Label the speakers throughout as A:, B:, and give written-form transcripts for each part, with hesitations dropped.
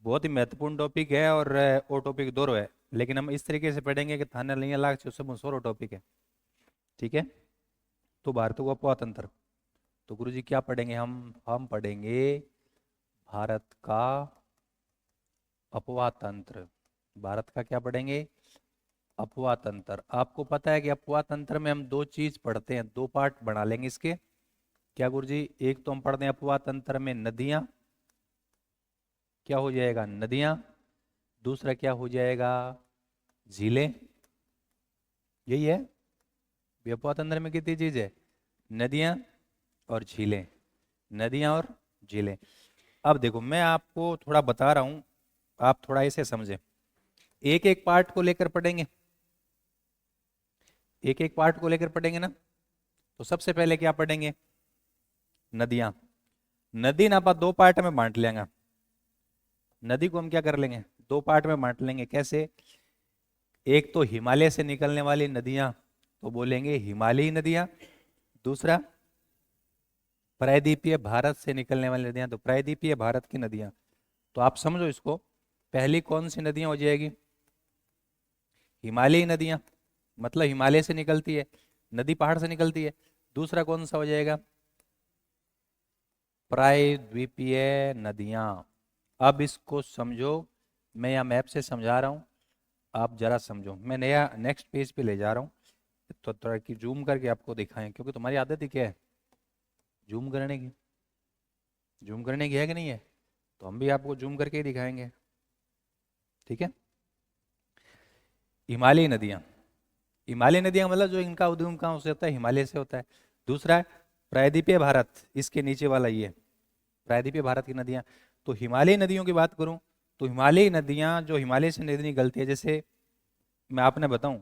A: बहुत ही महत्वपूर्ण टॉपिक है और वो टॉपिक दोरो है, लेकिन हम इस तरीके से पढ़ेंगे कि थाने लिया लाग से सब सोरो टॉपिक है। ठीक है। तो भारत को अपवा तंत्र, तो गुरुजी क्या पढ़ेंगे हम पढ़ेंगे भारत का अपवा तंत्र। भारत का क्या पढ़ेंगे? अपवा तंत्र। आपको पता है कि अपवा तंत्र में हम दो चीज पढ़ते हैं, दो पार्ट बना लेंगे इसके। क्या गुरुजी? एक तो हम पढ़ते हैं अपवा तंत्र में नदियां, क्या हो जाएगा? नदियां। दूसरा क्या हो जाएगा? झीलें। यही है। अपवा तंत्र में कितनी चीज है? नदियां और झीलें। नदियां और झीलें। अब देखो, मैं आपको थोड़ा बता रहा हूं, आप थोड़ा इसे समझें। एक एक पार्ट को लेकर पढ़ेंगे, एक एक पार्ट को लेकर पढ़ेंगे ना। तो सबसे पहले क्या पढ़ेंगे? नदियां। नदी ना आप दो पार्ट में बांट लेंगे। नदी को हम क्या कर लेंगे? दो पार्ट में बांट लेंगे। कैसे? एक तो हिमालय से निकलने वाली नदियां, तो बोलेंगे हिमालयी नदियां। दूसरा प्रायद्वीपीय भारत से निकलने वाली नदियां, तो प्रायद्वीपीय भारत की नदियां। तो आप समझो इसको, पहली कौन सी नदियां हो जाएगी? हिमालयी नदियां, मतलब हिमालय से निकलती है, नदी पहाड़ से निकलती है। दूसरा कौन सा हो जाएगा? प्रायद्वीपीय नदियां। अब इसको समझो, मैं यहाँ मैप से समझा रहा हूँ, आप जरा समझो। मैं नया नेक्स्ट पेज पे ले जा रहा हूँ, तो थोड़ा कि जूम करके आपको दिखाएं, क्योंकि तुम्हारी आदत ही क्या है? जूम करने की। जूम करने की है कि नहीं है? तो हम भी आपको जूम करके ही दिखाएंगे। ठीक है। हिमालयी नदियां। हिमालय नदियां मतलब जो इनका उद्गम कहाँ से होता है? हिमालय से होता है। दूसरा है प्रायद्वीपीय भारत, इसके नीचे वाला ये प्रायद्वीपीय भारत की नदियां। तो हिमालयी नदियों की बात करूं, तो हिमालयी नदियां जो हिमालय से नदी निकलती है, जैसे मैं आपने बताऊं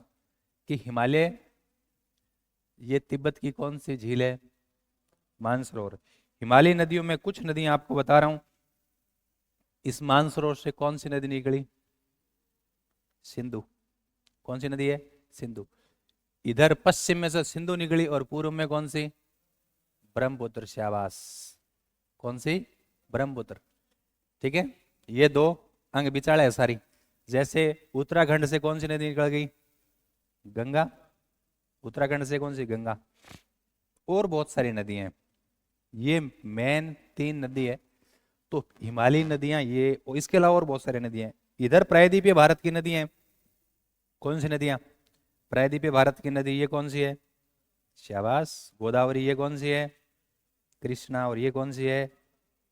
A: कि हिमालय, ये तिब्बत की कौन सी झील है? मानसरोवर। हिमालयी नदियों में कुछ नदियां आपको बता रहा हूं। इस मानसरोवर से कौन सी नदी निकली? सिंधु। कौन सी नदी है? सिंधु। इधर पश्चिम में से सिंधु निकली और पूर्व में कौन सी? ब्रह्मपुत्र। शाबाश। कौन सी? ब्रह्मपुत्र। ठीक है। ये दो अंग बिचाले है सारी। जैसे उत्तराखंड से कौन सी नदी निकल गई? गंगा। उत्तराखंड से कौन सी? गंगा। और बहुत सारी नदियां हैं। ये मेन तीन नदी है। तो हिमालयी नदियां ये, और इसके अलावा और बहुत सारी नदियां हैं। इधर प्रायद्वीपीय भारत की नदियां हैं। कौन सी नदियां? प्रायद्वीपीय भारत की नदी ये कौन सी है? शाबाश। गोदावरी। ये कौन सी है? कृष्णा। और ये कौन सी है?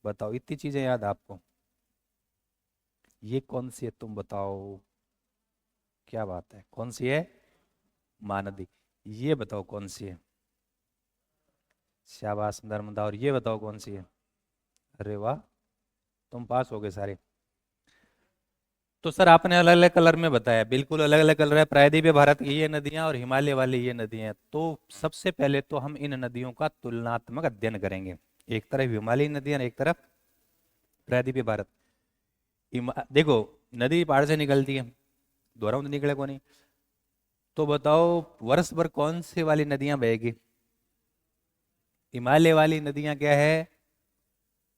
A: बताओ, इतनी चीजें याद आपको? ये कौन सी है तुम बताओ? क्या बात है, कौन सी है? महानदी। ये बताओ कौन सी है? शाबाश, नर्मदा। और ये बताओ कौन सी है? अरे वाह, तुम पास हो गए सारे। तो सर आपने अलग अलग कलर में बताया, बिल्कुल अलग अलग कलर है। प्रायद्वीपीय भारत की ये नदियां और हिमालय वाली ये नदियां। तो सबसे पहले तो हम इन नदियों का तुलनात्मक अध्ययन करेंगे। एक तरफ हिमालयी नदियां, एक तरफ प्रायद्वीपीय भारत। देखो, नदी पहाड़ से निकलती है, दोहराऊं तो निकले को नहीं। तो बताओ, वर्ष भर कौन सी वाली नदियां बहेगी? हिमालय वाली नदियां क्या है?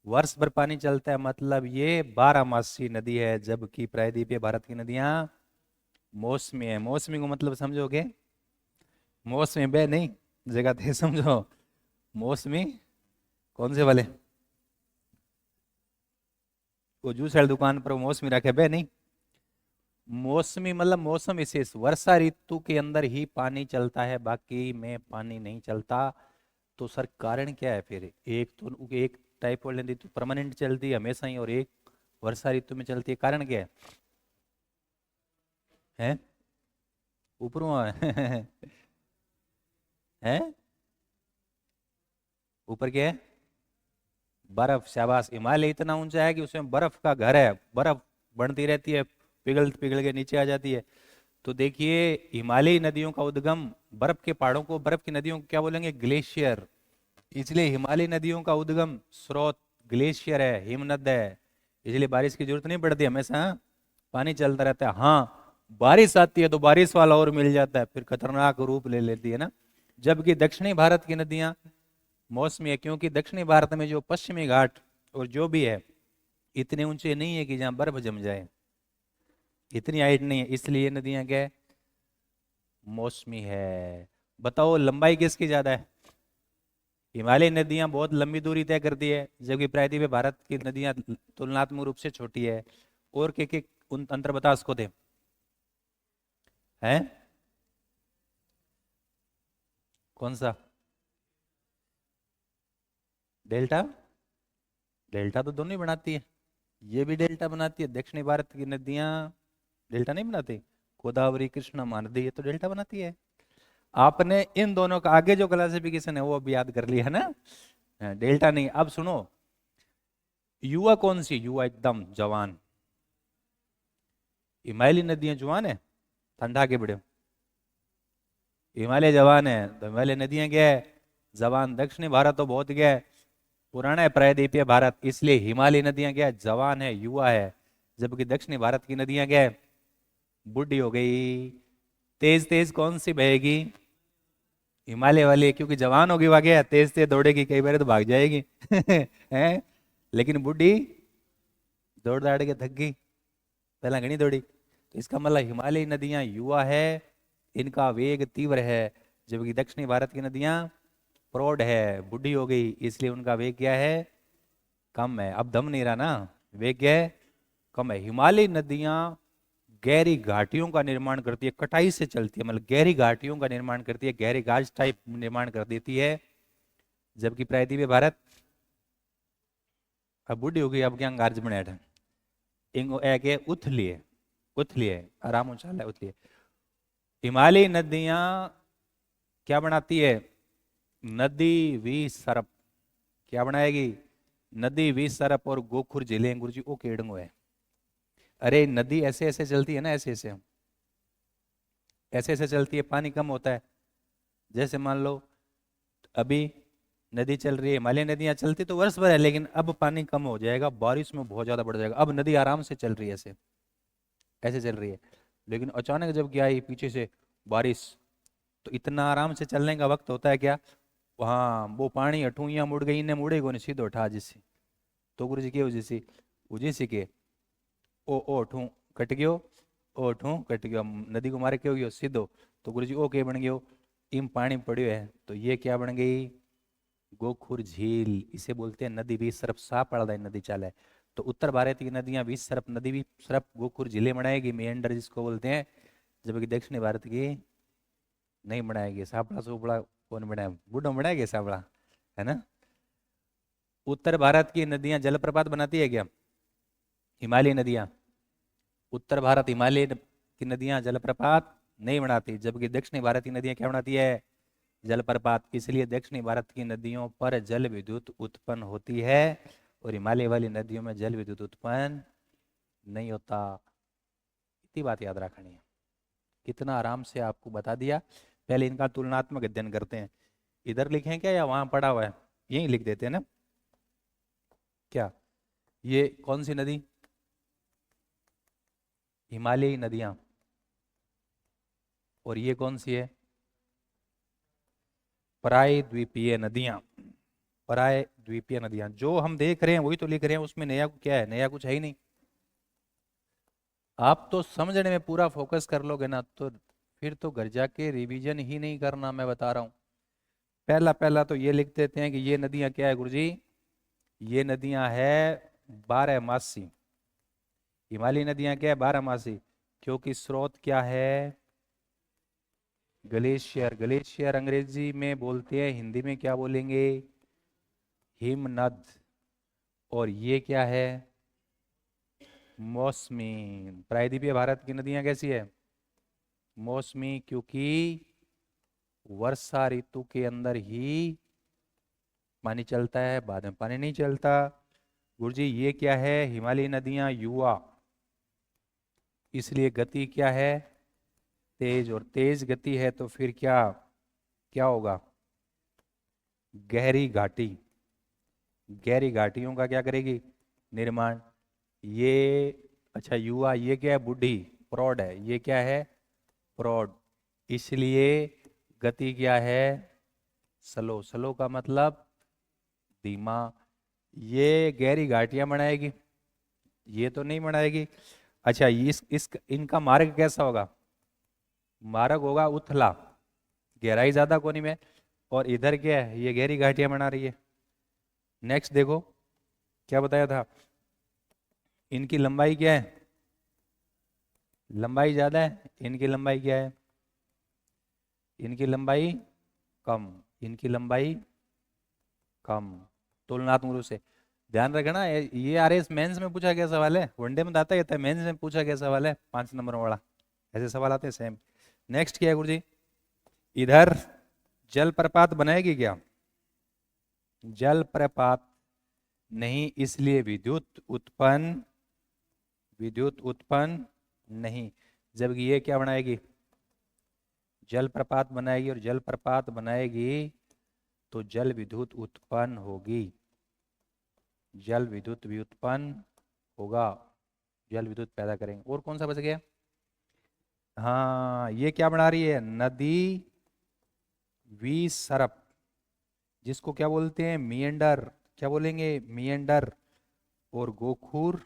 A: वर्ष भर पानी चलता है, मतलब ये 12 मासी नदी है। जबकि प्रायद्वीपीय भारत की नदियां मौसमी है। मौसमी को मतलब समझोगे? मौसमी बे नहीं, जगह थे समझो। मौसमी कौन से वाले? वो जूस वाली दुकान पर वो मौसमी रखे बे नहीं। मौसमी मतलब मौसम विशेष, वर्षा ऋतु के अंदर ही पानी चलता है, बाकी में पानी नहीं चलता। तो सर कारण क्या है फिर? एक तो एक टाइप वाली नदी तो परमानेंट चलती है हमेशा ही, और एक वर्षा ऋतु में चलती है। कारण क्या है? हैं? ऊपरों है? हैं? ऊपर क्या है? बर्फ। शाबाश। हिमालय इतना ऊंचा है कि उसमें बर्फ का घर है, बर्फ बढ़ती रहती है, पिघल पिघल के नीचे आ जाती है। तो देखिए, हिमालयी नदियों का उद्गम, बर्फ के पहाड़ों को, बर्फ की नदियों को क्या बोलेंगे? ग्लेशियर। इसलिए हिमालयी नदियों का उद्गम स्रोत ग्लेशियर है, हिमनद है। इसलिए बारिश की जरूरत नहीं पड़ती हमेशा, हाँ? पानी चलता रहता है। हाँ, बारिश आती है तो बारिश वाला और मिल जाता है, फिर खतरनाक रूप ले लेती है ना। जबकि दक्षिणी भारत की नदियां मौसमी है, क्योंकि दक्षिणी भारत में जो पश्चिमी घाट और जो भी है, इतने ऊंचे नहीं है कि जहां बर्फ जम जाए, इतनी हाइट नहीं है, इसलिए ये नदियां क्या है, मौसमी है। बताओ लंबाई किसकी ज्यादा है? हिमालय नदियां बहुत लंबी दूरी तय करती है, जबकि प्रायद्वीप भारत की नदियां तुलनात्मक रूप से छोटी है। और के उन अंतर बता उसको थे हैं? कौन सा? डेल्टा? डेल्टा तो दोनों ही बनाती है, ये भी डेल्टा बनाती है, दक्षिणी भारत की नदियां डेल्टा नहीं बनाती। गोदावरी कृष्णा महानदी ये तो डेल्टा बनाती है। आपने इन दोनों का आगे जो क्लासिफिकेशन है वो अभी याद कर लिया है ना? डेल्टा नहीं। अब सुनो, युवा कौन सी? युवा एकदम जवान। हिमालय नदियां जवान है, ठंडा के बड़े। हिमालय जवान है तो हिमालय नदियां क्या है, जवान। दक्षिणी भारत तो बहुत क्या है, पुराना है, प्रायद्वीपीय भारत, इसलिए हिमालय नदियां क्या है, जवान है, युवा है। जबकि दक्षिणी भारत की नदियां क्या है, बूढ़ी हो गई। तेज तेज कौन सी बहेगी? हिमालय वाली है, क्योंकि जवान होगी वह क्या है, तेज तेज दौड़ेगी, कई बार तो भाग जाएगी हैं? लेकिन बूढ़ी दौड़ दाड़ के थक गई, पहला घनी दौड़ी। तो इसका मतलब हिमालयी नदियां युवा है, इनका वेग तीव्र है। जबकि दक्षिणी भारत की नदियां प्रौढ़ है, बूढ़ी हो गई, इसलिए उनका वेग क्या है, कम है। अब दम नहीं रहा ना, वेग क्या है, कम है। हिमालयी नदियां गहरी घाटियों का निर्माण करती है, कटाई से चलती है, मतलब गहरी घाटियों का निर्माण करती है, गहरी घाट टाइप निर्माण कर देती है। जबकि प्रायद्वीपीय भारत अब बूढ़ी हो गई, अब क्या गार्ज बने इंगो ए के उथलिए, उथलिए आराम उछाल है, उथलिए। हिमालयी नदियां क्या बनाती है, नदी वी सरप। क्या बनाएगी, नदी वी सरप और गोखुर झीलें गुरुजी ओ केड़ंगो है। अरे नदी ऐसे ऐसे चलती है ना, ऐसे ऐसे, ऐसे ऐसे चलती है, पानी कम होता है। जैसे मान लो अभी नदी चल रही है, हिमालय नदियां चलती तो वर्ष भर है, लेकिन अब पानी कम हो जाएगा, बारिश में बहुत ज्यादा बढ़ जाएगा। अब नदी आराम से चल रही है, ऐसे ऐसे चल रही है। लेकिन अचानक जब क्या आई पीछे से बारिश, तो इतना आराम से चलने का वक्त होता है क्या, वहाँ वो पानी अठूइयाँ मुड़ गई, इन्हें मुड़े को नहीं, सीधो उठा जिससे। तो गुरु जी के उजी उजी सी के ओ अठू कट गयो, ओ अठू कट गयो, नदी को मारे क्यों गयो सीधो। तो गुरु जी ओ के बन गयो, इम पानी पड़ियो है, तो ये क्या बन गई, गोखुर झील। इसे बोलते हैं नदी बीच सरफ साफ पड़दा नदी चाले। तो उत्तर भारत की नदियां बीच सरफ, नदी बीच सरफ गोखुर झीलें बनाएगी, मेंढर जिसको बोलते हैं। जबकि दक्षिणी भारत की नहीं बनाएगी। सापड़ा सुपड़ा कौन बनाए, बूढ़ो बनाएगी सापड़ा, है ना? उत्तर भारत की नदियां जलप्रपात बनाती है क्या, हिमालय नदियां? उत्तर भारत हिमालय की नदियां जलप्रपात नहीं बनाती, जबकि दक्षिणी भारत की नदियां क्या बनाती है, जलप्रपात। इसलिए दक्षिणी भारत की नदियों पर जल विद्युत उत्पन्न होती है, और हिमालय वाली नदियों में जल विद्युत उत्पन्न नहीं होता। इतनी बात याद रखनी है। कितना आराम से आपको बता दिया। पहले इनका तुलनात्मक अध्ययन करते हैं। इधर लिखें क्या या वहां पड़ा हुआ है, यही लिख देते हैं ना क्या? ये कौन सी नदी, हिमालयी नदियां। और ये कौन सी है, प्रायद्वीपीय नदियां। प्रायद्वीपीय नदियां जो हम देख रहे हैं वही तो लिख रहे हैं, उसमें नया क्या है, नया कुछ है ही नहीं। आप तो समझने में पूरा फोकस कर लोगे ना, तो फिर तो घर जाके रिवीजन ही नहीं करना, मैं बता रहा हूं। पहला पहला तो ये लिख देते हैं कि ये नदियां क्या है गुरुजी, ये नदियां है 12 मासी। हिमालयी नदियां क्या है, 12 मासी, क्योंकि स्रोत क्या है, ग्लेशियर। ग्लेशियर अंग्रेजी में बोलते हैं, हिंदी में क्या बोलेंगे, हिमनद। और ये क्या है, मौसमी। प्रायद्वीपीय भारत की नदियां कैसी है, मौसमी, क्योंकि वर्षा ऋतु के अंदर ही पानी चलता है, बाद में पानी नहीं चलता। गुरुजी ये क्या है, हिमालयी नदियां युवा, इसलिए गति क्या है, तेज। और तेज गति है तो फिर क्या, क्या होगा, गहरी घाटी। गहरी घाटियों का क्या करेगी, निर्माण। ये अच्छा युवा, ये क्या है, बूढ़ी, प्रौढ़ है, ये क्या है, प्रौढ़, इसलिए गति क्या है, स्लो। स्लो का मतलब धीमा। ये गहरी घाटियां बनाएगी, ये तो नहीं बनाएगी। अच्छा, इस इनका मार्ग कैसा होगा? मार्ग होगा उथला, गहराई ज्यादा कोनी में, और इधर क्या है, ये गहरी घाटियां बना रही है। नेक्स्ट देखो, क्या बताया था, इनकी लंबाई क्या है? लंबाई ज्यादा है, इनकी लंबाई क्या है? इनकी लंबाई कम, इनकी लंबाई कम, तुलनात्मक रूप से। ध्यान रखना, ये आरएस मेंस में पूछा गया सवाल है, वनडे में आता है, मेंस में पूछा गया सवाल है 5 नंबर वाला। ऐसे सवाल आते हैं सेम। नेक्स्ट क्या है गुरुजी, इधर जलप्रपात बनाएगी क्या? जलप्रपात नहीं, इसलिए विद्युत उत्पन्न नहीं। जबकि ये क्या बनाएगी? जलप्रपात बनाएगी, और जलप्रपात बनाएगी तो जल विद्युत उत्पन्न होगी, जल विद्युत भी उत्पन्न होगा, जल विद्युत पैदा करेंगे। और कौन सा बच गया? हाँ, ये क्या बना रही है? नदी विसर्प, जिसको क्या बोलते हैं? मिएंडर। क्या बोलेंगे? मिएंडर। और गोखुर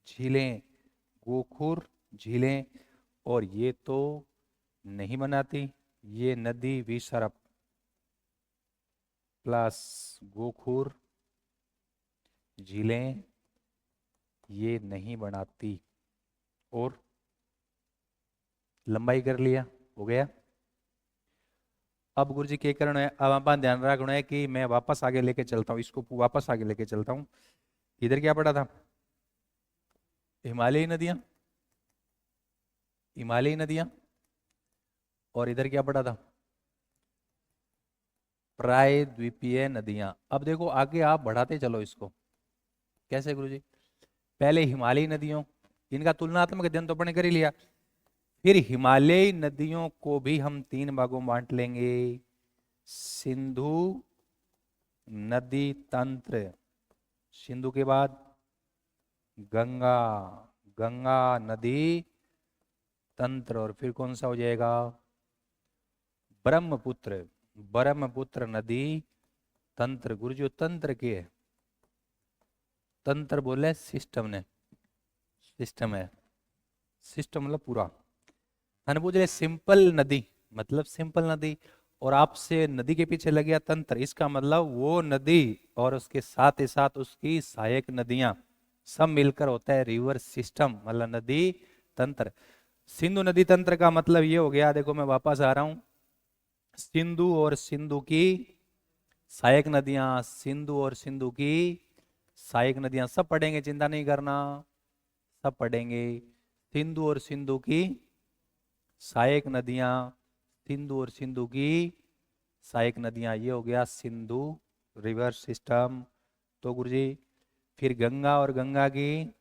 A: झीलें, गोखुर झीलें। और ये तो नहीं बनाती, ये नदी विसर्प प्लस गोखुर झीलें ये नहीं बनाती। और लंबाई कर लिया, हो गया। अब गुरुजी क्या करना है, अब आप ध्यान रखना है कि मैं वापस आगे लेके चलता हूँ, इसको वापस आगे लेके चलता हूँ। इधर क्या पड़ा था? हिमालयी नदियां, हिमालयी नदियां। और इधर क्या पड़ा था? प्रायद्वीपीय नदियां। अब देखो आगे आप बढ़ाते चलो इसको। कैसे गुरुजी? पहले हिमालयी नदियों, इनका तुलनात्मक अध्ययन तो अपने कर ही लिया। फिर हिमालयी नदियों को भी हम 3 भागों में बांट लेंगे। सिंधु नदी तंत्र, सिंधु के बाद गंगा, गंगा नदी तंत्र, और फिर कौन सा हो जाएगा? ब्रह्मपुत्र, ब्रह्मपुत्र नदी तंत्र। गुरुजी तंत्र के है, तंत्र बोले सिस्टम ने, सिस्टम है, सिस्टम मतलब पूरा। मैंने पूछ लिया सिंपल नदी मतलब सिंपल नदी, और आपसे नदी के पीछे लग गया तंत्र, इसका मतलब वो नदी और उसके साथ ही साथ उसकी सहायक नदियां सब मिलकर होता है रिवर सिस्टम, मतलब नदी तंत्र। सिंधु नदी तंत्र का मतलब ये हो गया, देखो मैं वापस आ रहा हूं, सिंधु और सिंधु की सहायक नदियां, सिंधु और सिंधु की सहायक नदियां सब पढ़ेंगे, चिंता नहीं करना, सब पढ़ेंगे। सिंधु और सिंधु की सहायक नदियां, सिंधु और सिंधु की सहायक नदियां, ये हो गया सिंधु रिवर सिस्टम। तो गुरुजी फिर गंगा और गंगा की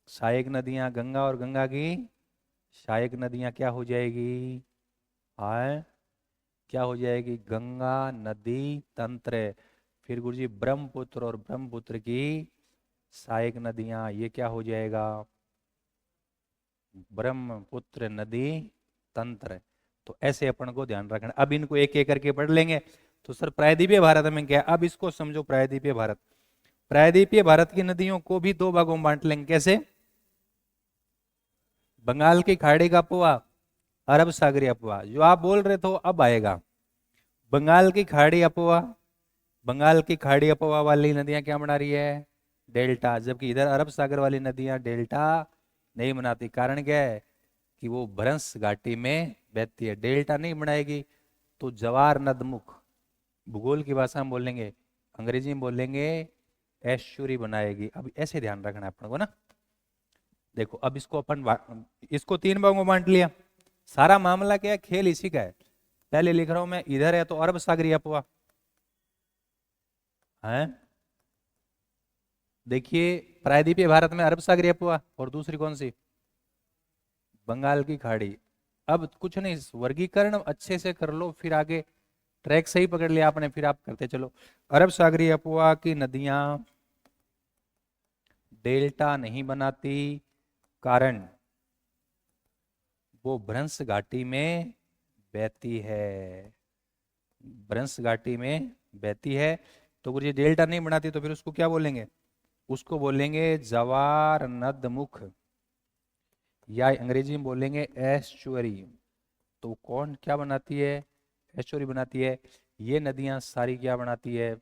A: सहायक नदियां, गंगा और गंगा की सहायक नदियां क्या हो जाएगी? आए, क्या हो जाएगी? गंगा नदी तंत्र। फिर गुरुजी ब्रह्मपुत्र और ब्रह्मपुत्र की सहायक नदियां, ये क्या हो जाएगा? ब्रह्मपुत्र नदी तंत्र। तो ऐसे अपन को ध्यान रखना। अब इनको एक एक करके पढ़ लेंगे। तो सर प्रायद्वीपीय भारत में क्या है? अब इसको समझो, प्रायद्वीपीय भारत, प्रायद्वीपीय भारत की नदियों को भी 2 भागों में बांट लेंगे। कैसे? बंगाल की खाड़ी का अपवाह, अरब सागरी अपवाह, जो आप बोल रहे थे अब आएगा। बंगाल की खाड़ी अपवाह, बंगाल की खाड़ी अपवाह वाली नदियां क्या बना रही है? डेल्टा। जबकि इधर अरब सागर वाली नदियां डेल्टा नहीं बनाती। कारण क्या है? कि वो भ्रंश घाटी में बहती है, डेल्टा नहीं बनाएगी। तो जवार नदमुख, भूगोल की भाषा में बोलेंगे, अंग्रेजी में बोलेंगे एस्चुरी बनाएगी। अब ऐसे ध्यान रखना है अपन को ना। देखो अब इसको इसको 3 भागों में बांट लिया। सारा मामला क्या है? खेल इसी का है। पहले लिख रहा हूं मैं, इधर है तो अरब सागरी अपवाह है, देखिए प्रायद्वीपीय भारत में अरब सागरी अपवाह, और दूसरी कौन सी? बंगाल की खाड़ी। अब कुछ नहीं, वर्गीकरण अच्छे से कर लो, फिर आगे ट्रैक सही पकड़ लिया आपने, फिर आप करते चलो। अरब सागरी अपवाह की नदियां डेल्टा नहीं बनाती, कारण वो भ्रंश घाटी में बहती है, भ्रंश घाटी में बहती है। तो गुरुजी डेल्टा नहीं बनाती तो फिर उसको क्या बोलेंगे? उसको बोलेंगे जवार नदमुख, या अंग्रेजी में बोलेंगे एस्चुअरी। तो कौन क्या बनाती है? एस्चुअरी बनाती है। ये नदियां सारी क्या बनाती है?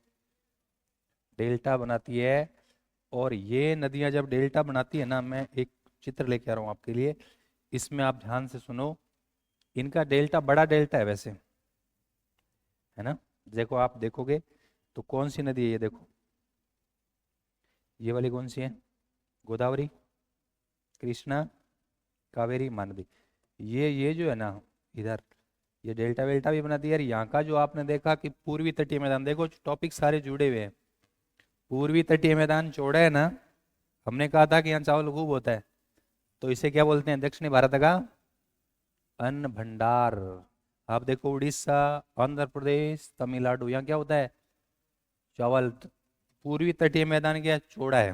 A: डेल्टा बनाती है। और ये नदियां जब डेल्टा बनाती है ना, मैं एक चित्र लेके आ रहा हूँ आपके लिए, इसमें आप ध्यान से सुनो। इनका डेल्टा बड़ा डेल्टा है वैसे, है ना? देखो, आप देखोगे तो कौन सी नदी है ये? देखो, ये वाली कौन सी है? गोदावरी, कृष्णा, कावेरी, मानवी। ये जो है ना इधर, ये डेल्टा वेल्टा भी बनाती है यार। यहाँ का जो आपने देखा कि पूर्वी तटीय मैदान, देखो टॉपिक सारे जुड़े हुए हैं। पूर्वी तटीय मैदान चौड़ा है ना, हमने कहा था कि यहाँ चावल खूब होता है, तो इसे क्या बोलते हैं? दक्षिणी भारत का अन्न भंडार। आप देखो उड़ीसा, आंध्र प्रदेश, तमिलनाडु, यहाँ क्या होता है? चावल। पूर्वी तटीय मैदान क्या है? चौड़ा है।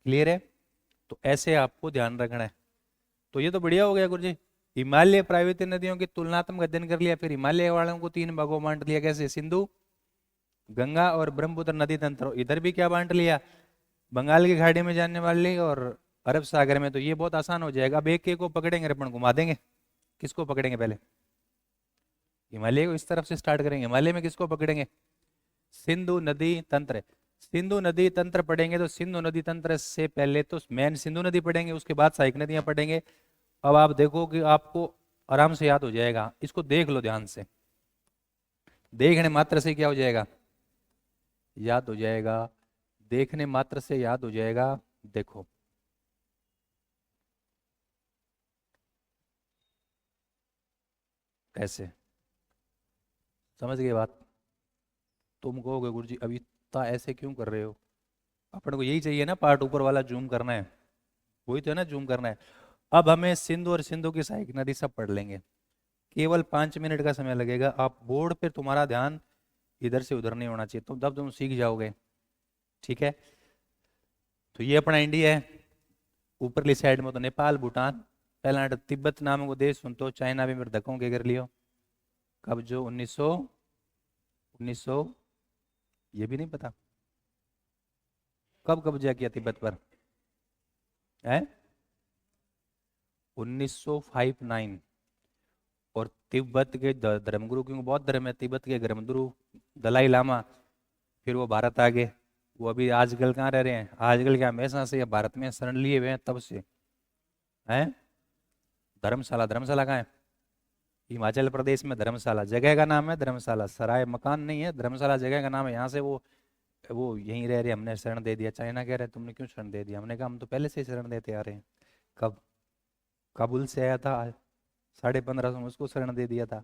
A: क्लियर है? तो ऐसे आपको ध्यान रखना है। तो ये तो बढ़िया हो गया गुरु जी। हिमालय प्राकृतिक नदियों की तुलनात्मक अध्ययन कर लिया, फिर हिमालय वालों को तीन भागों में बांट लिया। कैसे? सिंधु, गंगा और ब्रह्मपुत्र नदी तंत्र। इधर भी क्या बांट लिया? बंगाल की खाड़ी में जाने वाली और अरब सागर में। तो ये बहुत आसान हो जाएगा। अब एक एक को पकड़ेंगे, अपन घुमा देंगे। किसको पकड़ेंगे पहले? हिमालय को। इस तरफ से स्टार्ट करेंगे। हिमालय में किसको पकड़ेंगे? सिंधु नदी तंत्र। सिंधु नदी तंत्र पढ़ेंगे तो सिंधु नदी तंत्र से पहले तो मेन सिंधु नदी पढ़ेंगे, उसके बाद सहायक नदियां पढ़ेंगे। अब आप देखो कि आपको आराम से याद हो जाएगा। इसको देख लो ध्यान से, देखने मात्र से क्या हो जाएगा? याद हो जाएगा। देखने मात्र से याद हो जाएगा। देखो, कैसे? समझ गए बात? तुम कहोगे गुरु जी अभी इतना ऐसे क्यों कर रहे हो? अपन को यही चाहिए ना, पार्ट ऊपर वाला जूम करना है। वही तो है ना, जूम करना है। अब हमें सिंधु और सिंधु की सहायक नदी सब पढ़ लेंगे। केवल 5 मिनट का समय लगेगा। आप बोर्ड पे तुम्हारा ध्यान इधर से उधर नहीं होना चाहिए, तो तब तुम सीख जाओगे। ठीक है? तो ये अपना इंडिया है। ऊपरली साइड में तो नेपाल, भूटान, पहला तिब्बत नाम को देश सुन, तो चाइना भी मेरे धक्कों के कर लियो। कब? जो 1900 ये भी नहीं पता कब कब्जा किया तिब्बत पर है? 1959। और तिब्बत के धर्मगुरु, क्योंकि बौद्ध धर्म है, तिब्बत के धर्मगुरु दलाई लामा, फिर वो भारत आ गए। वो अभी आजकल कहाँ रह रहे हैं? आजकल क्या, हमेशा से या भारत में शरण लिए हुए हैं तब से। हैं? धर्मशाला। धर्मशाला कहाँ है? हिमाचल प्रदेश में धर्मशाला जगह का नाम है। धर्मशाला सराय मकान नहीं है, धर्मशाला जगह का नाम है। यहाँ से वो यहीं रह रहे, हमने शरण दे दिया। चाइना कह रहे तुमने क्यों शरण दे दिया? हमने कहा हम तो पहले से ही शरण देते आ रहे हैं। कब? काबुल से आया था 1550 में, उसको शरण दे दिया था।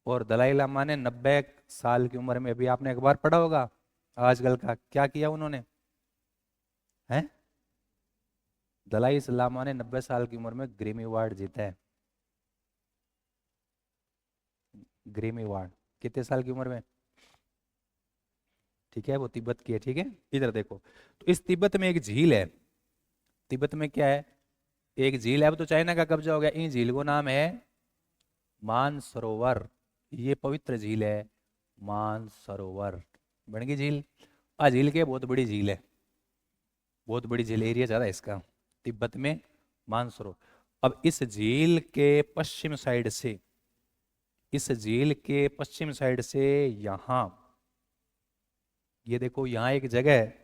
A: और दलाई लामा ने 90 साल की उम्र में, अभी आपने अखबार पढ़ा होगा आजकल का, क्या किया उन्होंने? हैं? दलाई लामा ने 90 साल की उम्र में ग्रेमी अवार्ड जीता है। Grammy award. कितने साल की उम्र में? ठीक है, वो तिब्बत की है। ठीक है, इधर देखो। तो इस तिब्बत में एक झील है। तिब्बत में क्या है? एक झील है। अब तो चाइना का कब्जा हो गया। इन झील को नाम है मानसरोवर। ये पवित्र झील है, मानसरोवर। बन गई झील। आ झील के बहुत बड़ी झील है, बहुत बड़ी झील, एरिया ज्यादा है इसका तिब्बत में, मानसरोवर। अब इस झील के पश्चिम साइड से, इस झील के पश्चिम साइड से यहां, ये देखो यहां एक जगह है।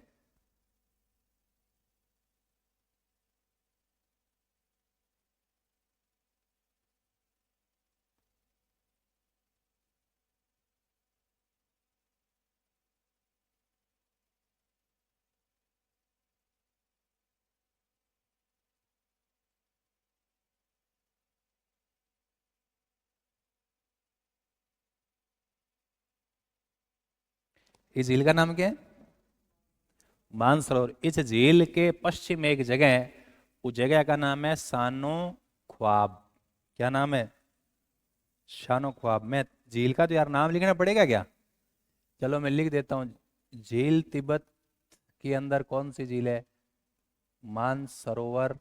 A: इस झील का नाम क्या है? मानसरोवर। इस झील के पश्चिम में एक जगह है, उस जगह का नाम है सानो ख्वाब। क्या नाम है? शानो ख्वाब। में झील का तो यार नाम लिखना पड़ेगा क्या? चलो मैं लिख देता हूँ। झील तिब्बत के अंदर कौन सी झील है? मानसरोवर,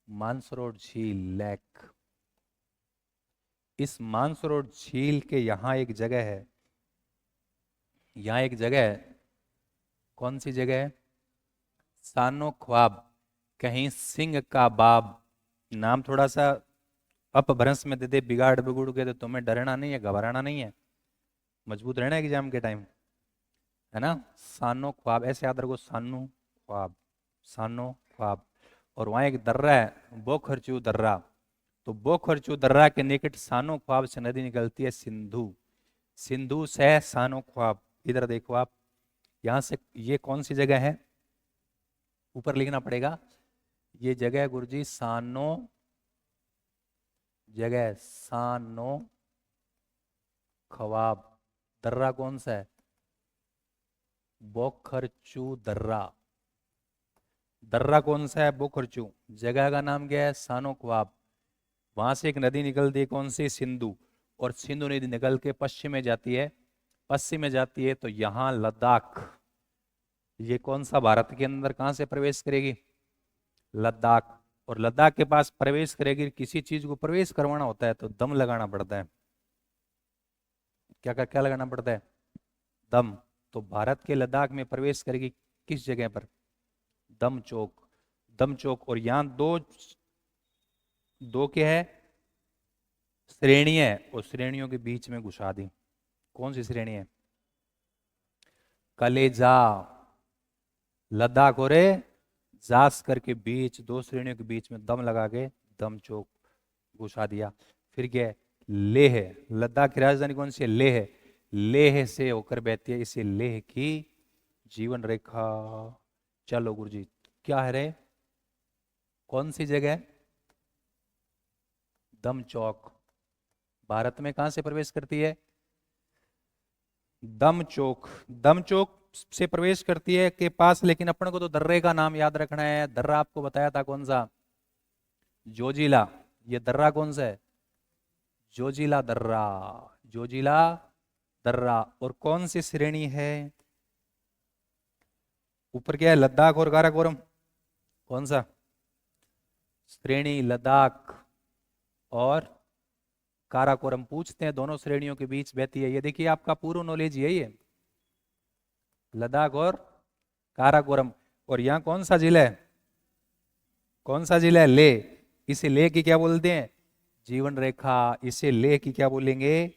A: मानसरोवर झील लेक। इस मानसरोवर झील के यहाँ एक जगह है, यहाँ एक जगह है। कौन सी जगह है? सानो ख्वाब, कहीं सिंह का बाब। नाम थोड़ा सा अपभ्रंश में दे दे, बिगाड़ बिगुड़ के, तो तुम्हें डरना नहीं है, घबराना नहीं है, मजबूत रहना है एग्जाम के टाइम, है ना। सानो ख्वाब ऐसे याद रखो, सानो ख्वाब, सानो ख्वाब। और वहां एक दर्रा है, बोखरचू दर्रा। तो बोखरचू दर्रा के निकट सानो ख्वाब से नदी निकलती है सिंधु। सिंधु से सानो ख्वाब। इधर देखो आप, यहां से ये कौन सी जगह है, ऊपर लिखना पड़ेगा। ये जगह गुरुजी सानो, जगह सानो ख्वाब। दर्रा कौन सा है, बोखरचू दर्रा। दर्रा कौन सा है, बोखरचू। जगह का नाम क्या है, सानो ख्वाब। वहां से एक नदी निकलती है, कौन सी, सिंधु। और सिंधु नदी निकल के पश्चिम में जाती है, पश्चिम में जाती है तो यहां लद्दाख। ये कौन सा भारत के अंदर कहां से प्रवेश करेगी, लद्दाख। और लद्दाख के पास प्रवेश करेगी, किसी चीज को प्रवेश करवाना होता है तो दम लगाना पड़ता है। क्या क्या क्या लगाना पड़ता है, दम। तो भारत के लद्दाख में प्रवेश करेगी किस जगह पर, दम चौक। दम चौक। और यहां दो, दो क्या है, श्रेणी है, और श्रेणियों के बीच में घुसा दी। कौन सी श्रेणी है, कलेजा। लद्दाख और जास्कर के बीच, दो श्रेणियों के बीच में दम लगा के दम चौक घुसा दिया। फिर क्या है, लेह। लद्दाख की राजधानी कौन सी है, लेह। लेह से होकर बहती है, इसे लेह की जीवन रेखा। चलो गुरुजी, क्या है रे, कौन सी जगह, दम चौक। भारत में कहां से प्रवेश करती है, दम चौक। दम चौक से प्रवेश करती है के पास, लेकिन अपन को तो दर्रे का नाम याद रखना है। दर्रा आपको बताया था कौन सा, जोजिला। ये दर्रा कौन सा है, जोजिला दर्रा। जोजिला दर्रा। और कौन सी श्रेणी है, ऊपर क्या है, लद्दाख और काराकोरम। कौन सा, श्रेणी लद्दाख और काराकोरम। पूछते हैं दोनों श्रेणियों के बीच बहती है। ये देखिए आपका पूर्ण नॉलेज यही है, लद्दाख और काराकोरम। और यहाँ कौन सा जिला है, कौन सा जिला है, ले। इसे ले की क्या बोलते हैं, जीवन रेखा। इसे ले की क्या बोलेंगे,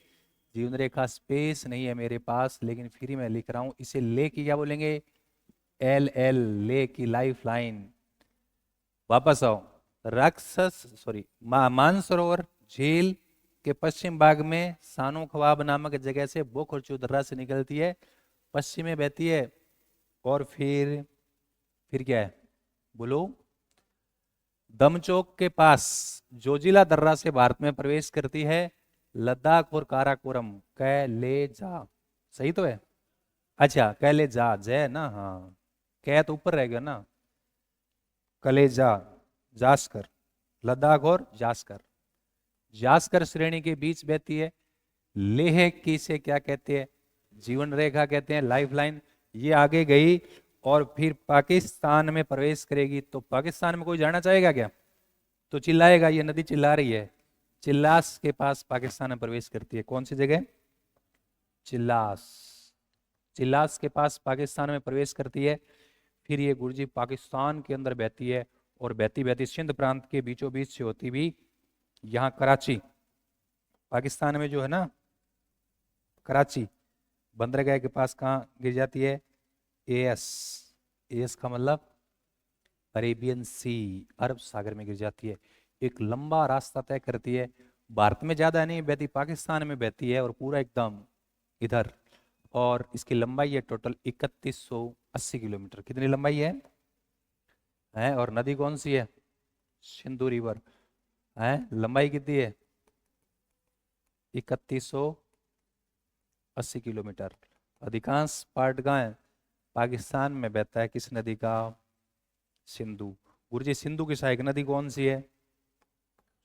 A: जीवन रेखा। स्पेस नहीं है मेरे पास, लेकिन फिर मैं लिख रहा हूं, इसे ले की क्या बोलेंगे, एल एल, ले की लाइफ लाइन। वापस आओ, राक्षस सॉरी मानसरोवर झील के पश्चिम भाग में सानो ख्वाब नामक जगह से बोखरचू दर्रा से निकलती है, पश्चिम में बहती है। और फिर क्या है, बोलो, दमचौक के पास जोजिला दर्रा से भारत में प्रवेश करती है, लद्दाख और काराकोरम। कैलेजा, सही तो है। अच्छा कैलेजा, जय ना, हाँ, कै तो ऊपर रह गया ना, कलेजा, जास्कर। लद्दाख और जास्कर, जास्कर श्रेणी के बीच बहती है। लेह की से क्या कहते हैं, जीवन रेखा कहते हैं, लाइफ लाइन। ये आगे गई और फिर पाकिस्तान में प्रवेश करेगी। तो पाकिस्तान में कोई जाना चाहेगा क्या, तो चिल्लाएगा, ये नदी चिल्ला रही है। चिल्लास के पास पाकिस्तान में प्रवेश करती है, कौन सी जगह, चिल्लास। चिल्लास के पास पाकिस्तान में प्रवेश करती है। फिर ये गुरुजी पाकिस्तान के अंदर बहती है, और बहती बहती सिंध प्रांत के बीचों बीच से होती हुई यहाँ कराची, पाकिस्तान में जो है ना, कराची बंदरगाह के पास कहाँ गिर जाती है, एएस। एएस का मतलब अरेबियन सी, अरब सागर में गिर जाती है। एक लंबा रास्ता तय करती है, भारत में ज्यादा नहीं बहती, पाकिस्तान में बहती है, और पूरा एकदम इधर। और इसकी लंबाई है टोटल 3180 किलोमीटर। कितनी लंबाई है, और नदी कौन सी है, सिंधु रिवर है। लंबाई कितनी है, 3180 किलोमीटर। अधिकांश पार्ट कहाँ है, पाकिस्तान में बहता है, किस नदी का, सिंधु। गुरुजी सिंधु की सहायक नदी कौन सी है,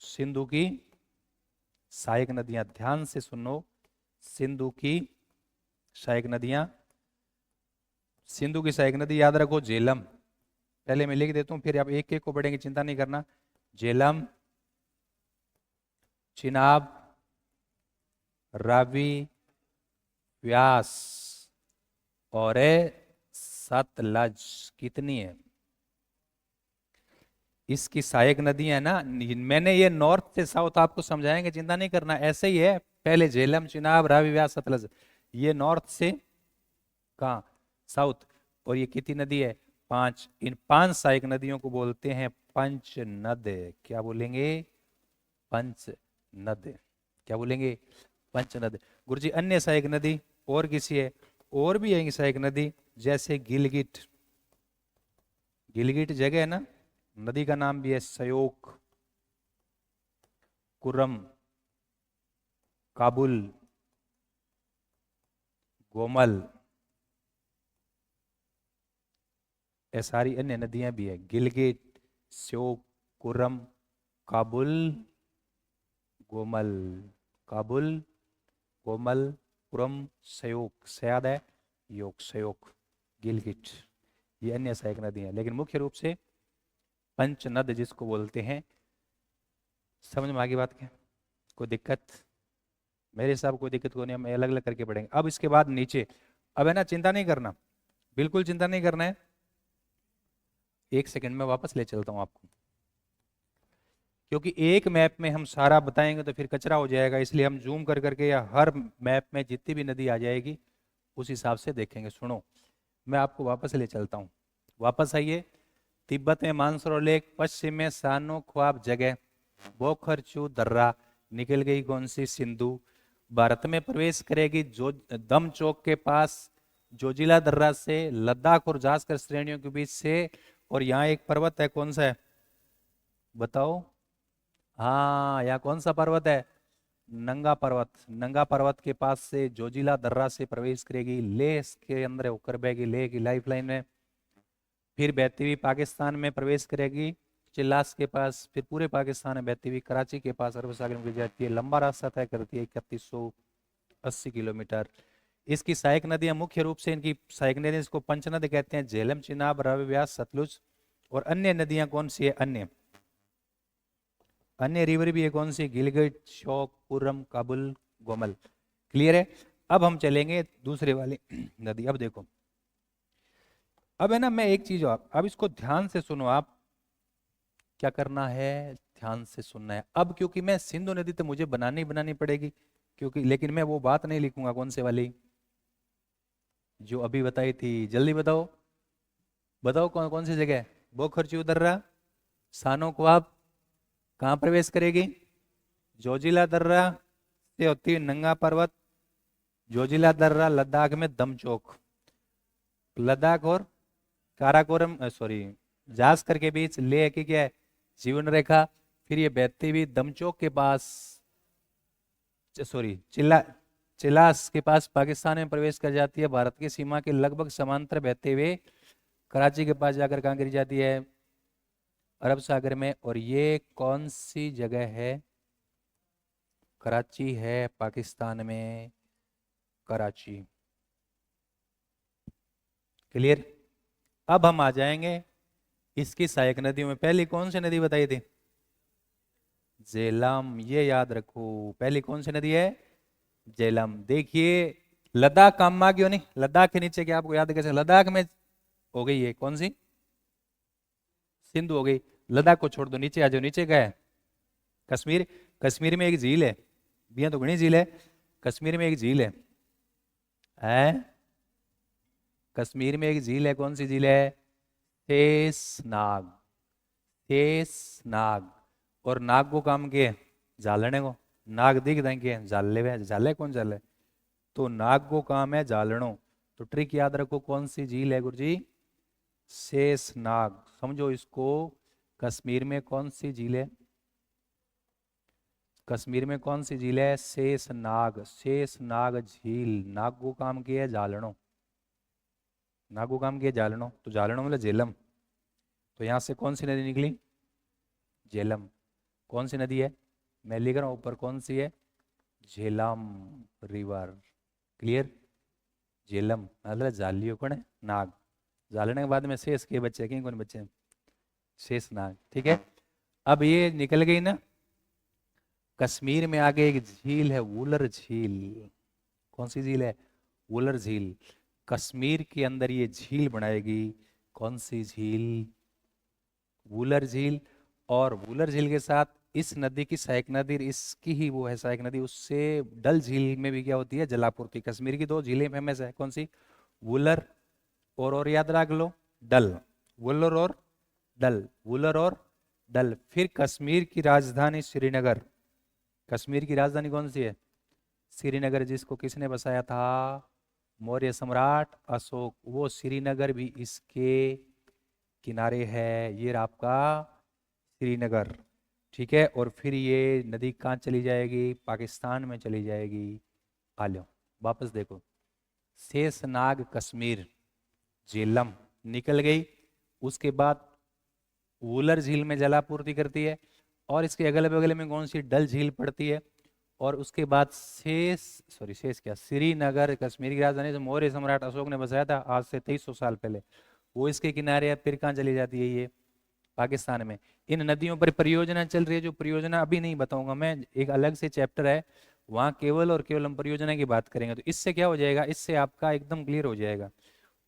A: सिंधु की सहायक नदियां, ध्यान से सुनो, सिंधु की सहायक नदियां। सिंधु की सहायक नदी याद रखो, झेलम। पहले मैं लिख देता हूं, फिर आप एक एक को पढ़ेंगे, चिंता नहीं करना। झेलम, चिनाब, रावी, व्यास और सतलज। कितनी है, इसकी सहायक नदियां है ना, मैंने ये नॉर्थ से साउथ आपको समझाएंगे, चिंता नहीं करना, ऐसे ही है। पहले झेलम, चिनाब, रावी, व्यास, सतलज, ये नॉर्थ से कहाँ, साउथ। और ये कितनी नदी है, 5। इन 5 सहायक नदियों को बोलते हैं पंच नद। क्या बोलेंगे, पंच नद। क्या बोलेंगे, पंच नद। गुरुजी अन्य सहायक नदी और किसी है, और भी है सहायक नदी, जैसे गिलगिट। गिलगिट जगह है ना, नदी का नाम भी है, सयोक, कुरम, काबुल, गोमल, ये सारी अन्य नदियां भी है, गिलगिट, श्योक, कुरम, काबुल, गोमल, काबुल, कोमल, कुरम, सयोग, सयाद है, योग, सयोग, गिलगिट, ये अन्य सहायक नदी हैं। लेकिन मुख्य रूप से पंचनद जिसको बोलते हैं। समझ में आ गई बात क्या, कोई दिक्कत, मेरे हिसाब कोई दिक्कत को नहीं, हम अलग अलग करके पढ़ेंगे। अब इसके बाद नीचे, अब है ना, चिंता नहीं करना, बिल्कुल चिंता नहीं करना है। एक सेकंड में वापस ले चलता हूं आपको, क्योंकि एक मैप में हम सारा बताएंगे तो फिर कचरा हो जाएगा, इसलिए हम जूम कर करके या हर मैप में जितनी भी नदी आ जाएगी उस हिसाब से देखेंगे। सुनो, मैं आपको वापस ले चलता हूँ, वापस आइए। तिब्बत में मानसरोवर लेक, पश्चिम में सानो ख्वाब जगह, बोखरचू दर्रा, निकल गई कौन सी, सिंधु। भारत में प्रवेश करेगी जो दम चौक के पास, जोजिला दर्रा से, लद्दाख और जास्कर श्रेणियों के बीच से। और यहाँ एक पर्वत है, कौन सा है बताओ, हाँ यहाँ कौन सा पर्वत है, नंगा पर्वत। नंगा पर्वत के पास से जोजिला दर्रा से प्रवेश करेगी, लेह के अंदर होकर बहेगी, लेह की लाइफलाइन में। फिर बहती हुई पाकिस्तान में प्रवेश करेगी, चिल्लास के पास, फिर पूरे पाकिस्तान में बहती हुई कराची के पास अरब सागर में गिर जाती है। लंबा रास्ता तय करती है, 3180 किलोमीटर। इसकी सहायक नदियां, मुख्य रूप से इनकी सहायक नदियां, इसको पंचनद कहते हैं, झेलम, चिनाब, रावी, व्यास, सतलुज। और अन्य नदियां कौन सी है, अन्य अन्य रिवर भी है, कौन सी, गिलगिट, शोक, पुरम, काबुल, गोमल। क्लियर है। अब हम चलेंगे दूसरे वाली नदी। अब देखो, अब है ना, मैं एक चीज और, अब इसको ध्यान से सुनो आप, क्या करना है, ध्यान से सुनना है। अब क्योंकि मैं सिंधु नदी तो मुझे बनानी पड़ेगी, क्योंकि, लेकिन मैं वो बात नहीं लिखूंगा, कौन से वाली, जो अभी बताई थी, जल्दी बताओ, बताओ कौन कौन सी जगह, बोखरचू दर्रा, सानो ख्वाब, कहाँ प्रवेश करेगी, जोजिला दर्रा से होती है नंगा पर्वत, जोजिला दर्रा लद्दाख में दमचौक, लद्दाख और काराकोरम, सॉरी, जास्कर के बीच लेह की क्या है, जीवन रेखा। फिर ये बहती हुई दमचौक के पास, सॉरी, चिलास के पास पाकिस्तान में प्रवेश कर जाती है, भारत की सीमा के लगभग समांतर बहते हुए कराची के पास जाकर कहाँ गिर जाती है, अरब सागर में। और ये कौन सी जगह है, कराची है पाकिस्तान में, कराची। क्लियर। अब हम आ जाएंगे इसकी सहायक नदियों में। पहली कौन सी नदी बताई थी, झेलम, ये याद रखो, पहली कौन सी नदी है, झेलम। देखिए, लद्दाख काम में आ गया नहीं, लद्दाख के नीचे क्या आपको याद है कैसे, लद्दाख में हो गई है कौन सी, सिंधु हो गई। लद्दाख को छोड़ दो, नीचे आ जाओ, नीचे क्या है, कश्मीर। कश्मीर में एक झील है, बिया तो घनी झील है, कश्मीर में एक झील है, कश्मीर में एक झील है, कौन सी झील है, शेषनाग, शेषनाग। और नाग को काम के झालने को, नाग दिख देंगे झाले वे, झाले कौन झाले, तो नाग को काम है झालनो। तो ट्रिक याद रखो, कौन सी झील है गुरुजी, शेषनाग, समझो इसको। कश्मीर में कौन सी झील है, कश्मीर में कौन सी झील है, शेषनाग, शेषनाग झील। नाग को काम किया है झालनो, नाग को काम किया झालनो, तो झालनो मतलब झेलम। तो यहां से कौन सी नदी निकली, झेलम। कौन सी नदी है, मैं लिख रहा हूं ऊपर, कौन सी है, झेलम रिवर। क्लियर। झेलम मतलब जालियो कौन है, नाग। जालने के बाद में शेष के बच्चे, कहीं कौन बच्चे, शेष नाग। ठीक है। अब ये निकल गई ना, कश्मीर में आगे एक झील है, वुलर झील। कौन सी झील है, वुलर झील। कश्मीर के अंदर ये झील बनाएगी, कौन सी झील, वुलर झील। और वूलर झील के साथ इस नदी की सहायक नदी, इसकी ही वो है सहायक नदी, उससे डल झील में भी क्या होती है, जलापूर्ति। कश्मीर की दो झीलें फेमस है, कौन सी? वूलर और याद रख लो डल, वूलर और डल, वूलर और डल। फिर कश्मीर की राजधानी श्रीनगर, कश्मीर की राजधानी कौन सी है? श्रीनगर, जिसको किसने बसाया था? मौर्य सम्राट अशोक। वो श्रीनगर भी इसके किनारे है, ये रहा आपका श्रीनगर। ठीक है, और फिर ये नदी कहाँ चली जाएगी? पाकिस्तान में चली जाएगी। आ लो वापस देखो, शेषनाग कश्मीर, झेलम निकल गई। उसके बाद वूलर झील में जलापूर्ति करती है, और इसके अगल बगल में कौन सी? डल झील पड़ती है। और उसके बाद शेष क्या, श्रीनगर कश्मीर की राजधानी जो मौर्य सम्राट अशोक ने बसाया था आज से 2300 साल पहले, वो इसके किनारे है। फिर कहाँ चली जाती है? ये पाकिस्तान में। इन नदियों पर परियोजना चल रही है, जो परियोजना अभी नहीं बताऊंगा मैं, एक अलग से चैप्टर है, वहां केवल और केवल हम परियोजना की बात करेंगे। तो इससे क्या हो जाएगा, इससे आपका एकदम क्लियर हो जाएगा,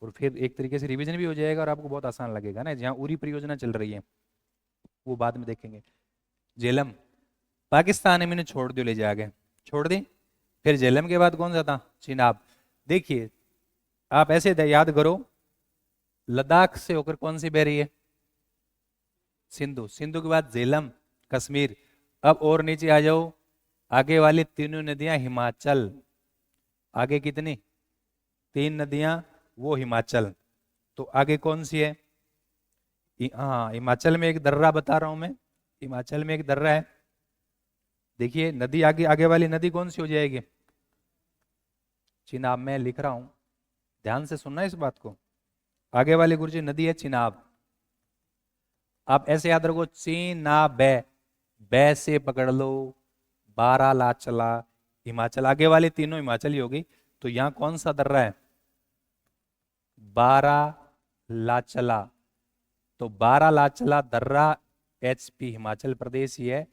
A: और फिर एक तरीके से रिवीजन भी हो जाएगा और आपको बहुत आसान लगेगा ना। जहाँ उरी परियोजना चल रही है वो बाद में देखेंगे। झेलम पाकिस्तान में मैंने छोड़ दियो, ले जाके छोड़ दी। फिर झेलम के बाद कौन सा था? चिनाब। देखिए आप ऐसे याद करो, लद्दाख से होकर कौन सी बह रही है? सिंधु। सिंधु के बाद झेलम कश्मीर। अब और नीचे आ जाओ, आगे वाली तीनों नदियां हिमाचल। आगे कितनी? 3 नदियां, वो हिमाचल। तो आगे कौन सी है? हाँ, हिमाचल में एक दर्रा बता रहा हूं मैं, हिमाचल में एक दर्रा है। देखिए नदी आगे, आगे वाली नदी कौन सी हो जाएगी? चिनाब। में लिख रहा हूं, ध्यान से सुनना इस बात को। आगे वाली गुरुजी नदी है चिनाब। आप ऐसे याद रखो, चीनाब, बै से पकड़ लो, बारालाचला, हिमाचल। आगे वाली तीनों हिमाचल ही होगी। तो यहां कौन सा दर्रा है? बारालाचला। तो बारालाचला दर्रा एचपी हिमाचल प्रदेश ही है।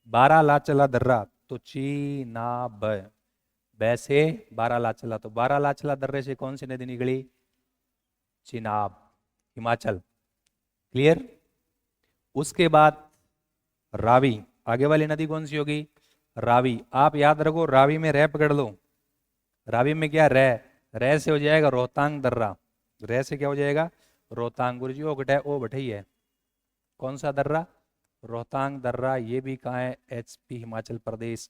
A: बारालाचला दर्रा तो चीनाब, वैसे बारालाचला, तो बारालाचला दर्रे से कौन सी नदी निकली? चिनाब, हिमाचल। क्लियर? उसके बाद रावी, आगे वाली नदी कौन सी होगी? रावी। आप याद रखो, रावी में रै पकड़ लो। रावी में क्या? रै, रै से हो जाएगा रोहतांग दर्रा। रै से क्या हो जाएगा? रोहतांग। गुरुजी ओ घटा ओ बटाई है, कौन सा दर्रा? रोहतांग दर्रा। ये भी कहाँ है? एचपी हिमाचल प्रदेश।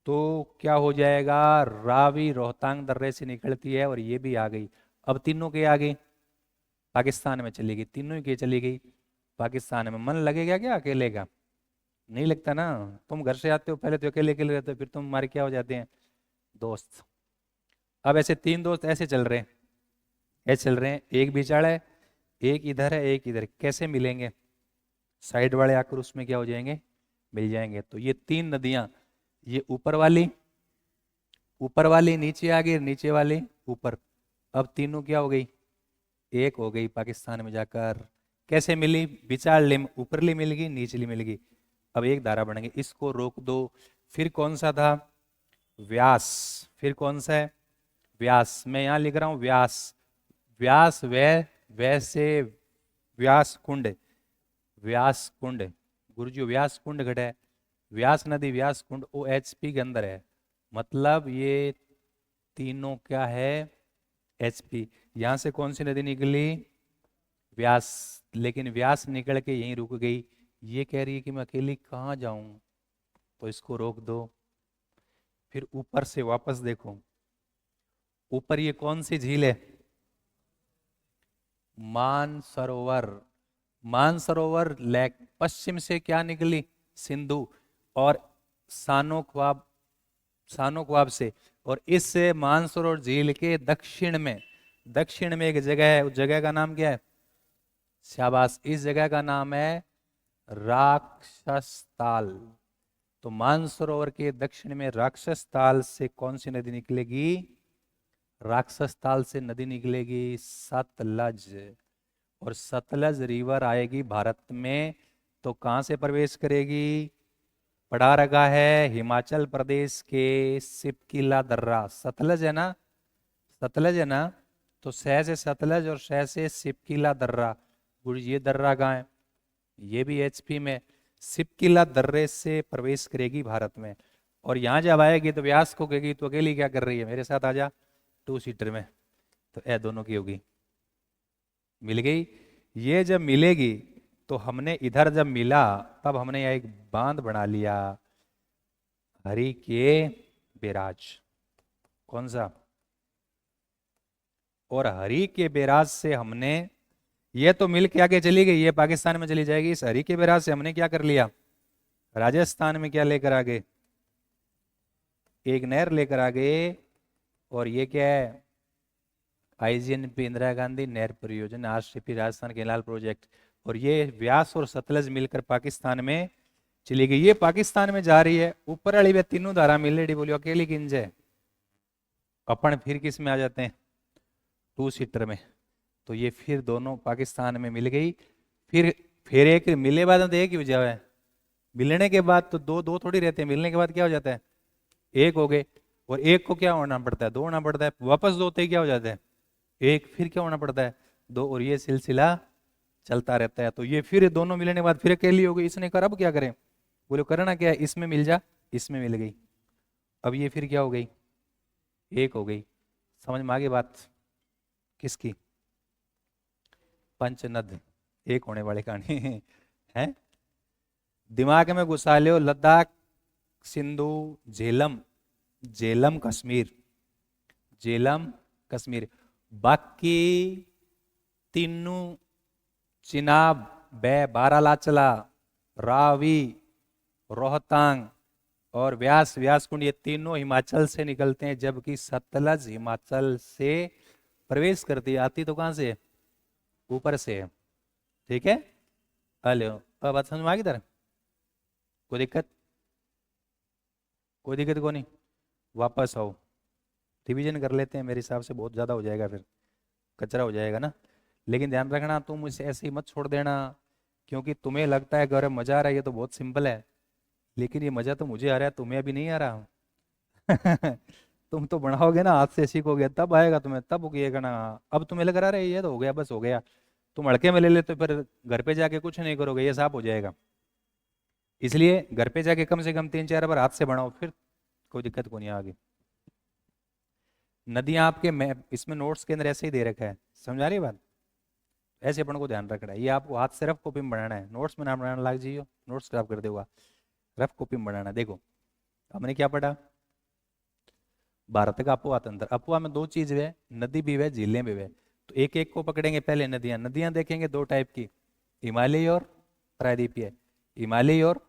A: तो क्या हो जाएगा? रावी रोहतांग दर्रे से निकलती है, और ये भी आ गई। अब तीनों के आ गई, पाकिस्तान में चली गई। तीनों ही के चली गई पाकिस्तान में। मन लगेगा क्या अकेले का? नहीं लगता ना। तुम घर से आते हो पहले तो अकेले अकेले रहते हो, फिर तुम हमारे क्या हो जाते हैं? दोस्त। अब ऐसे 3 दोस्त ऐसे चल रहे हैं, ऐसे चल रहे हैं, एक बिचाड़ा है, एक इधर है, एक इधर। कैसे मिलेंगे? साइड वाले आकर उसमें क्या हो जाएंगे? मिल जाएंगे। तो ये 3 नदियां, ये ऊपर वाली नीचे आ गई, नीचे वाली ऊपर। अब तीनों क्या हो गई? एक हो गई पाकिस्तान में जाकर। कैसे मिली? विचार लिम, ऊपरली मिल गई, निचली मिल गई। अब एक धारा बन गई, इसको रोक दो। फिर कौन सा था? व्यास। फिर कौन सा है? व्यास। मैं यहां लिख रहा हूं व्यास। व्यास वैसे व्यास कुंड, व्यास कुंड। गुरुजी व्यास कुंड घटा है, व्यास नदी व्यास कुंड ओ एचपी के अंदर है। मतलब ये तीनों क्या है? एचपी। यहां से कौन सी नदी निकली? व्यास। लेकिन व्यास निकल के यहीं रुक गई। ये कह रही है कि मैं अकेली कहाँ जाऊं, तो इसको रोक दो। फिर ऊपर से वापस देखो, ऊपर ये कौन सी झील है? मानसरोवर। मानसरोवर लेक। पश्चिम से क्या निकली? सिंधु। और सानोख्वाब, सानोख्वाब से। और इस मानसरोवर झील के दक्षिण में एक जगह है, उस जगह का नाम क्या है? शाबाश, इस जगह का नाम है राक्षस ताल। तो मानसरोवर के दक्षिण में राक्षस ताल से कौन सी नदी निकलेगी? राक्षस ताल से नदी निकलेगी सतलज। और सतलज रिवर आएगी भारत में, तो कहां से प्रवेश करेगी? पढ़ा रखा है हिमाचल प्रदेश के सिपकिला दर्रा। सतलज है ना, सतलज है ना। तो सह से सतलज और सह से सिपकिला दर्रा। गुरु ये दर्रा कहाँ है? ये भी एचपी में। सिपकिला दर्रे से प्रवेश करेगी भारत में, और यहां जब आएगी तो व्यास को कहेगी तो अकेली क्या कर रही है, मेरे साथ आजा 2 सीटर में। तो ए दोनों की होगी, मिल गई। ये जब मिलेगी तो हमने इधर जब मिला तब हमने यहाँ एक बांध बना लिया, हरि के बैराज। कौन सा? और हरि के बैराज से हमने, ये तो मिल के आगे चली गई, ये पाकिस्तान में चली जाएगी। इस हरि के बैराज से हमने क्या कर लिया, राजस्थान में क्या लेकर आ गए, एक नहर लेकर आ गए। और ये क्या है, आईजीएनपी इंदिरा गांधी नहर परियोजना, आरसीपी राजस्थान कैनाल प्रोजेक्ट। और ये व्यास और सतलज मिलकर पाकिस्तान में चली गई, ये पाकिस्तान में जा रही है। ऊपर वाली वे तीनों धारा मिल रही, बोलियो अकेली किंज है। अपन फिर किस में आ जाते हैं, 2 सीटर में। तो ये फिर दोनों पाकिस्तान में मिल गई। फिर एक मिले बाद में एक ही हो जाए, मिलने के बाद तो दो दो थोड़ी रहते हैं, मिलने के बाद क्या हो जाता है, एक हो गए। और एक को क्या होना पड़ता है, 2 होना पड़ता है। वापस 2 होते ही क्या हो जाता है, एक। फिर क्या होना पड़ता है, 2। और ये सिलसिला चलता रहता है। तो ये फिर दोनों मिलने के बाद फिर अकेली हो गई। इसने कहा अब क्या करें, बोले करना क्या है, इसमें मिल जा, इसमें मिल गई। अब ये फिर क्या हो गई, एक हो गई। समझ में आ गई बात किसकी, पंचनद, एक होने वाली कहानी है। दिमाग में घुसा लो, लद्दाख, सिंधु, झेलम, झेलम कश्मीर, झेलम कश्मीर। बाकी तीनों, चिनाब, बारालाचला, रावी, रोहतांग और व्यास, व्यास कुंड, ये तीनों हिमाचल से निकलते हैं, जबकि सतलज हिमाचल से प्रवेश करती है। आती तो कहां से, ऊपर से। ठीक है, हेलो, अब बात समझ में आ गई तरह, कोई दिक्कत, कोई दिक्कत को नहीं। वापस आओ, रिवीजन कर लेते हैं, मेरे हिसाब से बहुत ज़्यादा हो जाएगा, फिर कचरा हो जाएगा ना। लेकिन ध्यान रखना, तुम इसे ऐसे ही मत छोड़ देना, क्योंकि तुम्हें लगता है गौरव मजा आ रहा है, ये तो बहुत सिंपल है। लेकिन ये मजा तो मुझे आ रहा है, तुम्हें अभी नहीं आ रहा तुम तो बढ़ाओगे ना, हाथ से सीखोगे तब आएगा तुम्हें, तब उगिएगा ना। अब तुम्हें लग रहा है ये तो हो गया, बस हो गया, तुम अड़के में ले लेते, फिर घर पे जाके कुछ नहीं करोगे, ये साफ हो जाएगा। इसलिए घर पे जाके कम से कम 3-4 बार हाथ से बनाओ, फिर कोई दिक्कत को नहीं आगे। नदियां आपके मैप, इसमें नोट्स के अंदर ऐसे ही दे रखा है, समझ आ रही बात। ऐसे अपन को ध्यान रखना है, ये आपको हाथ से रफ कॉपी में बनाना है, नोट्स में ना बनाना लग जाइए, नोट्स खराब कर देगा। रफ कॉपी में बनाना। देखो हमने क्या पढ़ा, भारत का अफवाह तंत्र। अफवाह में 2 चीज है, नदी भी है, झीलें भी है। तो एक एक को पकड़ेंगे। पहले नदियां, नदियां देखेंगे 2 टाइप की, हिमालयी और प्रायद्वीपीय। हिमालयी और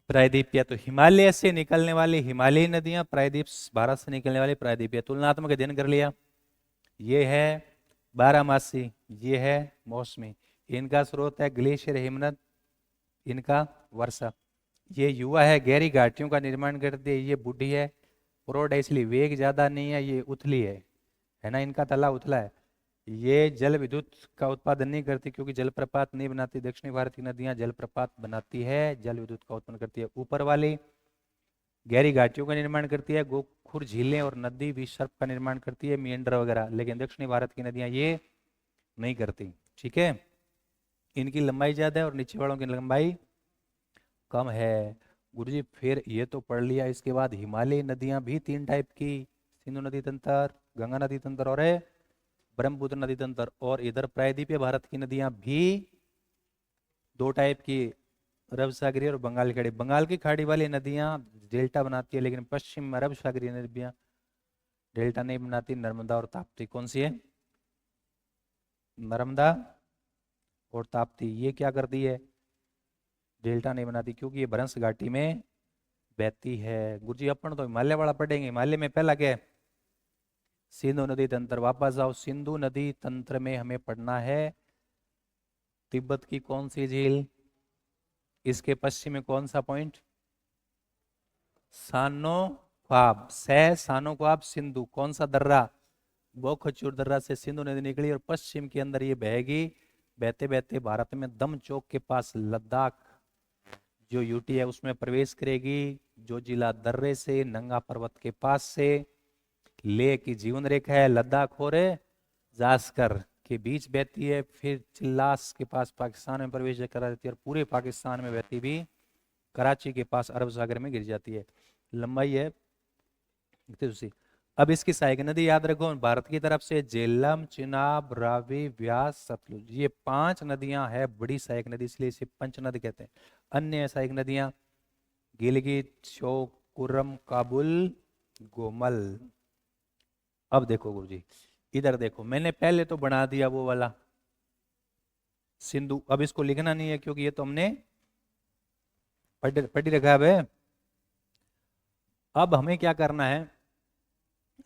A: प्रायद्वीपीय, तो हिमालय से निकलने वाली हिमालयी नदियां, प्रायद्वीप भारत से निकलने वाली प्रायद्वीपीय। तुलनात्मक अध्ययन कर लिया। ये है बारहमासी, ये है मौसमी। इनका स्रोत है ग्लेशियर हिमनद, इनका वर्षा। ये युवा है, गहरी घाटियों का निर्माण करती है। ये बूढ़ी है, प्रौढ़ है, इसलिए वेग ज्यादा नहीं है, ये उथली है ना, इनका तला उथला है। ये जल विद्युत का उत्पादन नहीं करती, क्योंकि जलप्रपात नहीं बनाती। दक्षिणी भारत की नदियां जलप्रपात बनाती है, जल विद्युत का उत्पन्न करती है। ऊपर वाली गहरी घाटियों का निर्माण करती है, गोखुर झीलें और नदी भी सर्प का निर्माण करती है, मियंडर वगैरह। लेकिन दक्षिणी भारत की नदियां ये नहीं करती। ठीक है, इनकी लंबाई ज्यादा है और नीचे वालों की लंबाई कम है। गुरुजी फिर ये तो पढ़ लिया, इसके बाद हिमालयी नदियां भी 3 टाइप की, सिंधु नदी तंत्र, गंगा नदी तंत्र और ब्रह्मपुत्र नदी तंत्र। और इधर प्रायद्वीपीय भारत की नदियां भी 2 टाइप की, अरब सागरी और बंगाल की खाड़ी। बंगाल की खाड़ी वाली नदियां डेल्टा बनाती है, लेकिन पश्चिम में अरब सागरी नदियां डेल्टा नहीं बनाती। नर्मदा और ताप्ती, कौन सी है, नर्मदा और ताप्ती, ये क्या करती है, डेल्टा नहीं बनाती, क्योंकि ये भ्रंश घाटी में बहती है। गुरुजी अपन तो हिमालय वाला पढ़ेंगे। हिमालय में पहला क्या है, सिंधु नदी तंत्र। वापस आओ, सिंधु नदी तंत्र में हमें पढ़ना है तिब्बत की कौन सी झील, इसके पश्चिम में कौन सा पॉइंट, सानो ख्वाब, सानो ख्वाब सिंधु। कौन सा दर्रा, बोखचूर दर्रा से सिंधु नदी निकली और पश्चिम के अंदर ये बहेगी। बहते बहते भारत में दम चौक के पास लद्दाख जो यूटी है उसमें प्रवेश करेगी। जो जिला दर्रे से नंगा पर्वत के पास से ले की जीवन रेखा है, लद्दाख और जास्कर के बीच बहती है, फिर चिल्लास के पास पाकिस्तान में प्रवेश करा देती है और पूरे पाकिस्तान में बहती भी कराची के पास अरब सागर में गिर जाती है। लंबाई है 31। अब इसकी सहायक नदी याद रखो भारत की तरफ से झेलम, चिनाब, रावी, व्यास, सतलुज, ये 5 नदियां है बड़ी सहायक नदी, इसलिए इसे पंच नदी कहते हैं। अन्य सहायक नदियां गिलगित, श्योक, कुर्रम, काबुल, गोमल। अब देखो गुरुजी, इधर देखो, मैंने पहले तो बना दिया वो वाला सिंधु, अब इसको लिखना नहीं है क्योंकि ये तो हमने पढ़ी रखा है। अब हमें क्या करना है,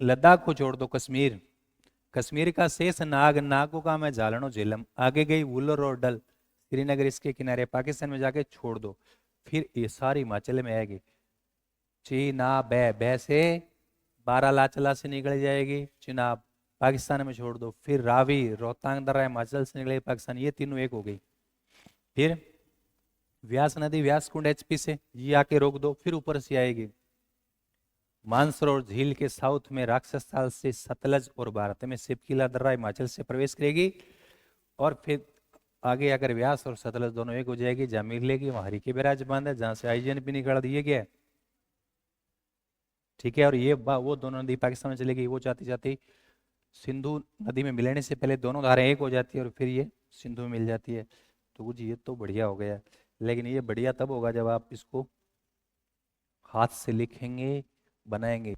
A: लद्दाख को छोड़ दो, कश्मीर, कश्मीर का शेष नाग, नागों का मैं झालनो झेलम, आगे गई वुलर और डल, श्रीनगर इसके किनारे पाकिस्तान में जाके छोड़ दो, फिर ये सारी हिमाचल में आएगी। चिनाब, बै से बारालाचला से निकल जाएगी चिनाब, पाकिस्तान में छोड़ दो, फिर रावी, रोहतांग दर्रा हिमाचल से निकलेगी पाकिस्तान, ये तीनों एक हो गई। फिर व्यास नदी, व्यास कुंड एचपी से, ये आके रोक दो, फिर ऊपर से आएगी मानसरोवर झील के साउथ में राक्षस ताल से सतलज, और भारत में सिपकीला दर्रा हिमाचल से प्रवेश करेगी, और फिर आगे अगर व्यास और सतलज दोनों एक हो जाएगी, जहां मिलेगी वहां हरिके बैराज बांध है, जहां से आईजीएनपी निकाल दिए गया, ठीक है। और ये वो दोनों नदी पाकिस्तान में चलेगी, वो जाती जाती सिंधु नदी में मिलने से पहले दोनों धाराएं एक हो जाती है और फिर ये सिंधु में मिल जाती है। तो जी ये तो बढ़िया हो गया, लेकिन ये बढ़िया तब होगा जब आप इसको हाथ से लिखेंगे, बनाएंगे।